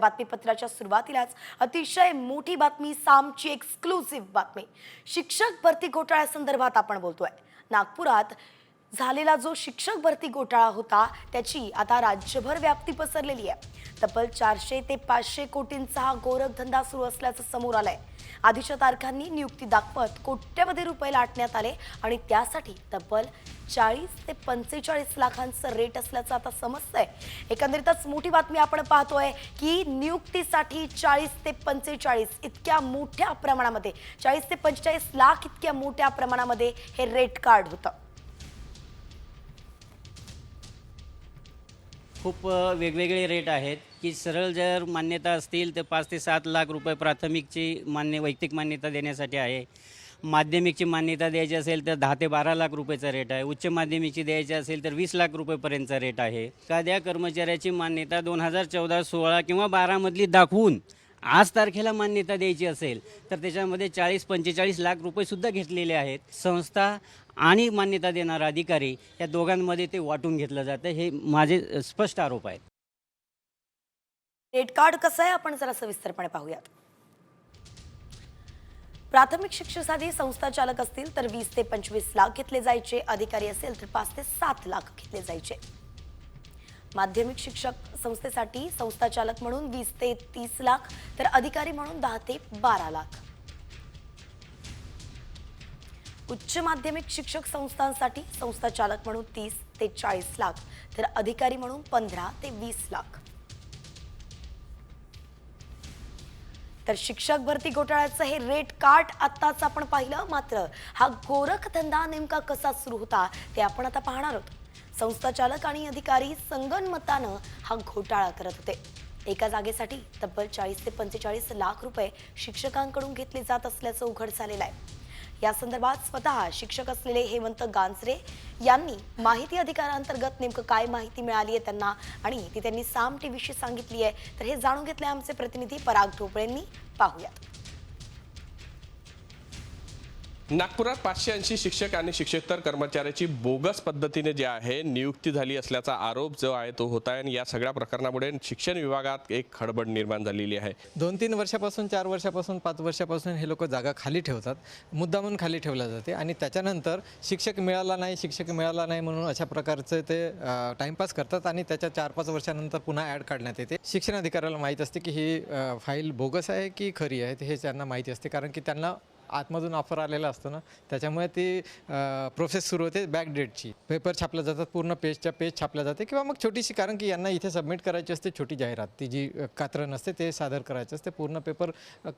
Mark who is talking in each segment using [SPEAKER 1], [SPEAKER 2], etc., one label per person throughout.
[SPEAKER 1] बातमीपत्राच्या सुरुवातीलाच अतिशय मोठी बातमी, सामची एक्सक्लुसिव्ह बातमी। शिक्षक भरती घोटाळ्यासंदर्भात आपण बोलतोय। नागपुरात झालेला जो शिक्षक भरती घोटाळा होता त्याची आता राज्यभर व्याप्ती पसरलेली आहे। तब्बल 400 ते 500 कोटींचा हा गोरखधंदा सुरू असल्याचं समोर आलंय। आधीच्या तारखांनी नियुक्ती दाखवत कोट्यवधी रुपये लाटण्यात आले आणि त्यासाठी तब्बल 40 ते 45 लाखांचं रेट असल्याचं आता समजतंय। एकंदरीतच मोठी बातमी आपण पाहतोय की नियुक्तीसाठी 40 ते 45 इतक्या मोठ्या प्रमाणामध्ये 40 ते 45 लाख इतक्या मोठ्या प्रमाणामध्ये हे रेट कार्ड होतं।
[SPEAKER 2] खूप वेगवेगळे रेट आहेत की सरळ जर मान्यता असतील तर 5 ते 7 लाख रुपये प्राथमिकची वैयक्तिक मान्यता देण्यासाठी आहे। माध्यमिकची मान्यता द्यायची असेल तर 10 ते 12 लाख रुपयाचा रेट आहे। उच्च माध्यमिकची द्यायची असेल तर 20 लाख रुपयेपर्यंतचा रेट आहे। एखाद्या कर्मचाऱ्याची मान्यता 2014, 16 किंवा 12 मधली दाखवून आज तारखेला मान्यता द्यायची असेल तर त्याच्यामध्ये 40-45 लाख रुपयेसुद्धा घेतलेले आहेत। संस्था आणि मान्यता देणारा अधिकारी या दोघांमध्ये ते वाटून घेतलं जातं, हे माझे स्पष्ट आरोप आहेत।
[SPEAKER 1] रेट कार्ड कसं आहे आपण जरा सविस्तरपणे पाहूयात। प्राथमिक शिक्षणासाठी संस्था चालक असतील तर 20 ते 25 लाख घेतले जायचे, अधिकारी असेल तर 5 ते 7 लाख घेतले जायचे। माध्यमिक शिक्षक संस्थेसाठी संस्था चालक म्हणून 20 ते 30 लाख तर अधिकारी म्हणून 10 ते 12 लाख। उच्च माध्यमिक शिक्षक संस्थांसाठी संस्था चालक म्हणून 30 ते 40 लाख तर अधिकारी म्हणून 15 ते 20 लाख। तर शिक्षक भरती घोटाळ्याचं हे रेट कार्ड आत्ताच आपण पाहिलं, मात्र हा गोरखधंदा नेमका कसा सुरू होता ते आपण आता पाहणार आहोत। संस्था चालक आणि अधिकारी संगनमतानं हा घोटाळा करत होते। एका जागेसाठी तब्बल 40 ते 45 लाख रुपये शिक्षकांकडून घेतले जात असल्याचं उघड झालेलं आहे। या संदर्भात स्वतः शिक्षक असलेले हेमंत गांजरे यांनी माहिती अधिकारांतर्गत नेमकं काय माहिती मिळाली आहे त्यांना आणि ती त्यांनी साम टीव्हीशी सांगितली आहे, तर हे जाणून घेतले आमचे प्रतिनिधी पराग ढोबळेंनी। पाहूयात।
[SPEAKER 3] नागपुरात 580 शिक्षक आणि शिक्षकेतर कर्मचाऱ्याची बोगस पद्धतीने जे आहे नियुक्ती झाली असल्याचा आरोप जो आहे तो होता आहे आणि या सगळ्या प्रकरणामुळे शिक्षण विभागात एक खळबळ निर्माण झालेली आहे।
[SPEAKER 4] 2-3 वर्षापासून, 4 वर्षापासून, 5 वर्षापासून हे लोक जागा खाली ठेवतात, मुद्दामून खाली ठेवल्या जाते आणि त्याच्यानंतर शिक्षक मिळाला नाही म्हणून अशा प्रकारचे ते टाइमपास करतात आणि त्याच्या 4-5 वर्षानंतर पुन्हा ॲड काढण्यात येते। शिक्षण अधिकाऱ्याला माहीत असते की ही फाईल बोगस आहे की खरी आहे, हे त्यांना माहिती असते, कारण की त्यांना आतमधून ऑफर आलेला असतो ना, त्याच्यामुळे ती प्रोसेस सुरू होते बॅकडेटची। पेपर छापल्या जातात, पूर्ण पेजच्या पेज छापल्या जाते किंवा मग छोटीशी, कारण की यांना इथे सबमिट करायची असते छोटी जाहिरात, ती जी कात्रण असते ते सादर करायचं असते। पूर्ण पेपर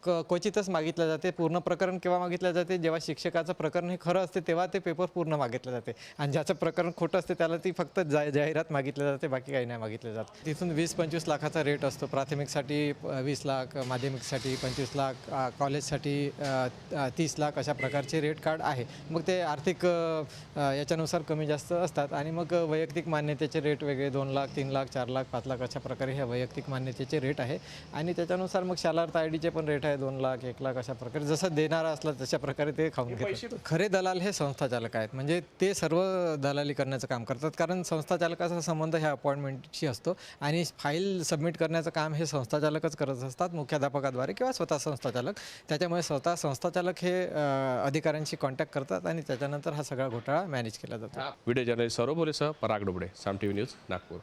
[SPEAKER 4] क्वचितच मागितलं जाते। पूर्ण प्रकरण केव्हा मागितलं जाते, जेव्हा शिक्षकाचं प्रकरण हे खरं असते तेव्हा ते पेपर पूर्ण मागितलं जाते आणि ज्याचं प्रकरण खोटं असते त्याला ती फक्त जाहिरात मागितलं जाते, बाकी काही नाही मागितलं जातं। तिथून 20-25 लाखाचा रेट असतो। प्राथमिकसाठी 20 लाख, माध्यमिकसाठी 25 लाख, कॉलेजसाठी 30 लाख, अशा प्रकारचे रेट कार्ड आहे। मग ते आर्थिक याच्यानुसार कमी जास्त असतात आणि मग वैयक्तिक मान्यतेचे रेट वेगळे, 2 लाख, 3 लाख, 4 लाख, 5 लाख अशा प्रकारे ह्या वैयक्तिक मान्यतेचे रेट आहे आणि त्याच्यानुसार मग शालार्थ आयडीचे पण रेट आहे, 2 लाख, 1 लाख, अशा प्रकारे जसं देणारा असला तशा प्रकारे ते खाऊन घेतात। खरे दलाल हे संस्था चालक आहेत, म्हणजे ते सर्व दलाली करण्याचं काम करतात, कारण संस्था चालकाचा संबंध ह्या अपॉइंटमेंटशी असतो आणि फाईल सबमिट करण्याचं काम हे संस्था चालकच करत असतात, मुख्याध्यापकाद्वारे किंवा स्वतः संस्था चालक। त्याच्यामुळे स्वतः संस्था चालक हे अधिकाऱ्यांशी कॉन्टॅक्ट करतात आणि त्याच्यानंतर हा सगळा घोटाळा मॅनेज केला जातो।
[SPEAKER 3] व्हिडिओ जर्नलिस्ट सौरभ भोलेसह पराग ढोबळे, साम टीव्ही न्यूज, नागपूर।